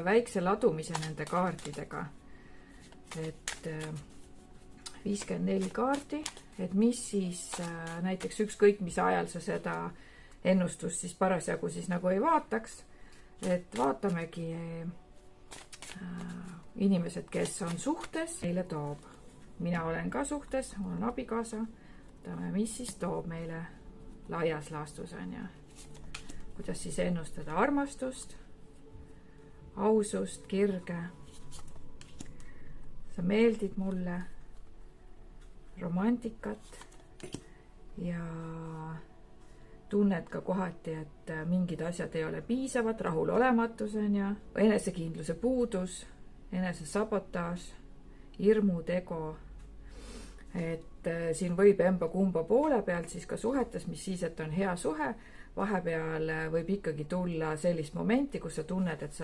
väikse ladumise nende kaartidega. Et 54 kaardi, et mis siis näiteks ükskõik mis ajal sa seda ennustust siis parasjagu siis nagu ei vaataks. Et vaatamegi inimesed, kes on suhtes, meile toob. Mina olen ka suhtes, mul on abikaasa. Mis siis toob meile laias laastus on ja kuidas siis ennustada armastust, ausust, kirge. Sa meeldid mulle, romantikat ja tunned ka kohati, et mingid asjad ei ole piisavad, rahulolematus on ja enesekindluse puudus, enesesabotaaž, hirmud, ego. Et siin võib emba kumba poole pealt siis ka suhetes, mis siis, et on hea suhe, vahepeal võib ikkagi tulla sellist momenti, kus sa tunned, et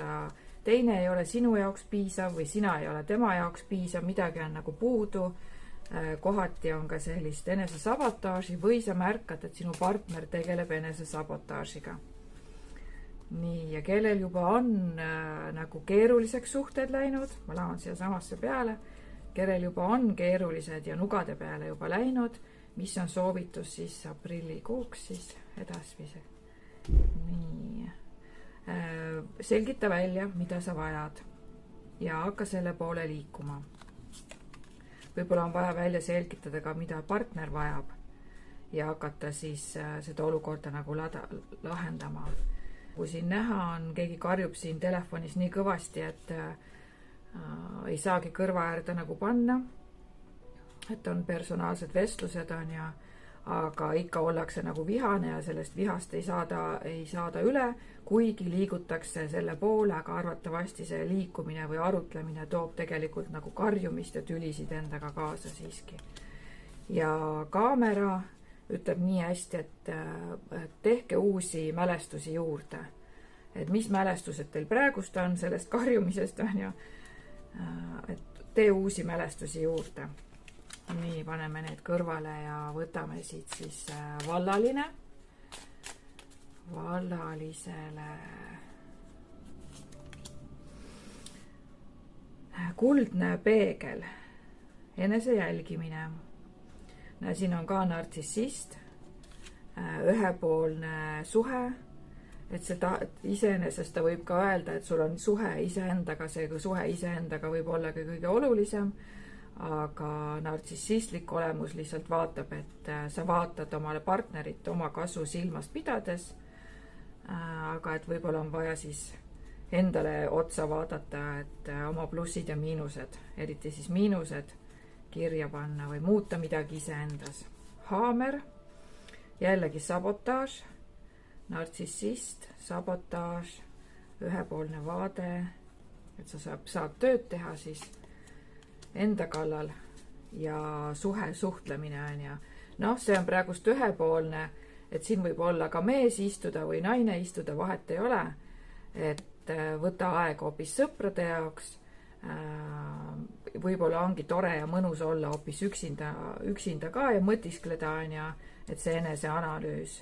teine ei ole sinu jaoks piisav või sina ei ole tema jaoks piisav, midagi on nagu puudu. Kohati on ka sellist enesesabotaaži või sa märkad, et sinu partner tegeleb enesesabotaažiga. Nii, ja kellel juba on nagu keeruliseks suhted läinud, ma laon siia samasse peale, kellel juba on keerulised ja nugade peale juba läinud, mis on soovitus siis aprillikuuks siis edaspidi. Nii. Selgita välja, mida sa vajad ja hakka selle poole liikuma. Võib-olla on vaja välja selgitada ka, mida partner vajab ja hakata siis seda olukorda nagu lahendama. Kui siin näha on, keegi karjub siin telefonis nii kõvasti, et ei saagi kõrva äärde nagu panna, et on personaalsed vestlused on ja aga ikka ollakse nagu vihane ja sellest vihast ei saada üle, kuigi liigutakse selle poole, aga arvatavasti see liikumine või arutlemine toob tegelikult nagu karjumist ja tülisid endaga kaasa siiski. Ja kaamera ütleb nii hästi, et tehke uusi mälestusi juurde. Et mis mälestused teil praegust on sellest karjumisest on ja et tee uusi mälestusi juurde. Nii, paneme need kõrvale ja võtame siit siis vallaline. Vallalisele kuldne peegel, enese jälgimine. Siin on ka nartsissist, ühepoolne suhe, et seda iseenesest ta võib ka öelda, et sul on suhe iseendaga, see suhe iseendaga võib olla kõige olulisem. Aga nartsissistlik olemus lihtsalt vaatab, et sa vaatad omale partnerit oma kasu silmas pidades, aga et võib-olla on vaja siis endale otsa vaadata, et oma plussid ja miinused, eriti siis miinused kirja panna või muuta midagi iseendas. Haamer, jällegi sabotaaž, nartsissist, sabotaaž, ühepoolne vaade, et sa saad tööd teha siis enda kallal ja suhtlemine on ja see on praegust ühepoolne, et siin võib olla ka mees istuda või naine istuda, vahet ei ole, et võta aeg hoopis sõprade jaoks, võib-olla ongi tore ja mõnus olla hoopis üksinda ka ja mõtiskleda on ja, et see eneseanalüüs,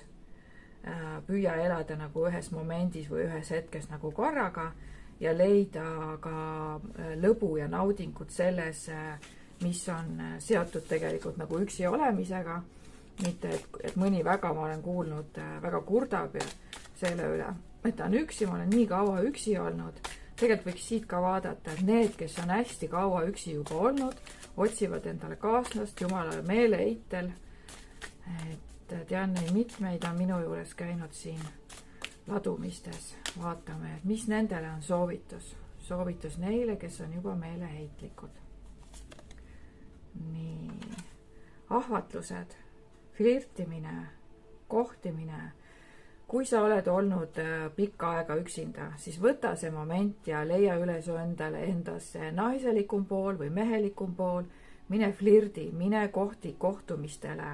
püüa elada nagu ühes momendis või ühes hetkes nagu korraga ja leida ka lõbu ja naudingut selles, mis on seotud tegelikult nagu üksi olemisega. Mitte, et mõni ma olen kuulnud, väga kurdab selle üle, et ta on üksi, ma olen nii kaua üksi olnud. Tegelikult võiks siit ka vaadata, et need, kes on hästi kaua üksi juba olnud, otsivad endale kaaslast jumala meeleheitel. Et tean, neid mitmeid on minu juures käinud siin ladumistes. Vaatame, et mis nendele on soovitus. Soovitus neile, kes on juba meeleheitlikud. Nii. Ahvatlused, flirtimine, kohtimine. Kui sa oled olnud pikka aega üksinda, siis võta see moment ja leia üles endale endasse naiselikum pool või mehelikum pool. Mine flirdi, mine kohtumistele.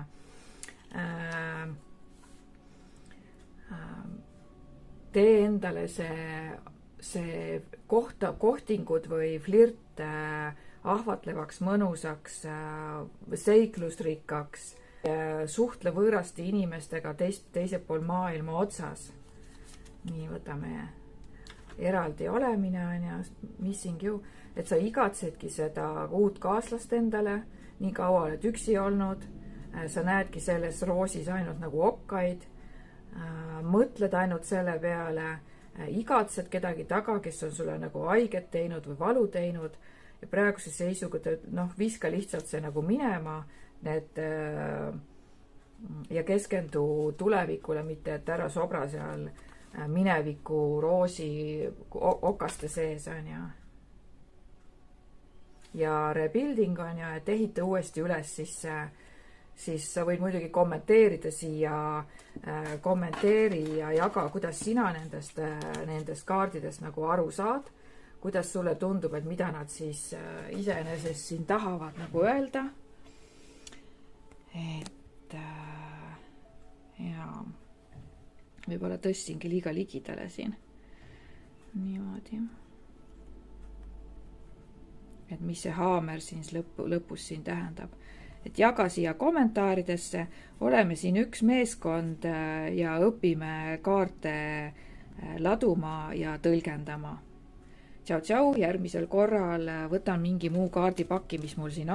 Tee endale see kohtingud või flirt ahvatlevaks, mõnusaks, seiklusrikkaks, suhtle võõraste inimestega teisel pool maailma otsas. Nii, võtame eraldi olemine on ju, missing you, et sa igatsedki seda uut kaaslast endale, nii kaua oled üksi olnud, sa näedki selles roosis ainult nagu okkaid, mõtled ainult selle peale, igatsed kedagi taga, kes on sulle nagu haiget teinud või valu teinud ja praeguse seisuga viska lihtsalt see nagu minema, ja keskendu tulevikule, mitte et ära sobra seal mineviku roosi okaste sees on ju. Ja rebuilding on ju, et ehita uuesti üles, siis sa võid muidugi kommenteerida siia, kommenteeri ja jaga, kuidas sina nendest kaardidest nagu aru saad, kuidas sulle tundub, et mida nad siis iseenesest siin tahavad nagu öelda. Et jaa, võib-olla tõstingi liiga ligidale siin. Niimoodi. Et mis see haamer siin lõpus siin tähendab. Et jaga siia kommentaaridesse, oleme siin üks meeskond ja õpime kaarte laduma ja tõlgendama. Tšau, tšau, järgmisel korral võtan mingi muu kaardipakki, mis mul siin on.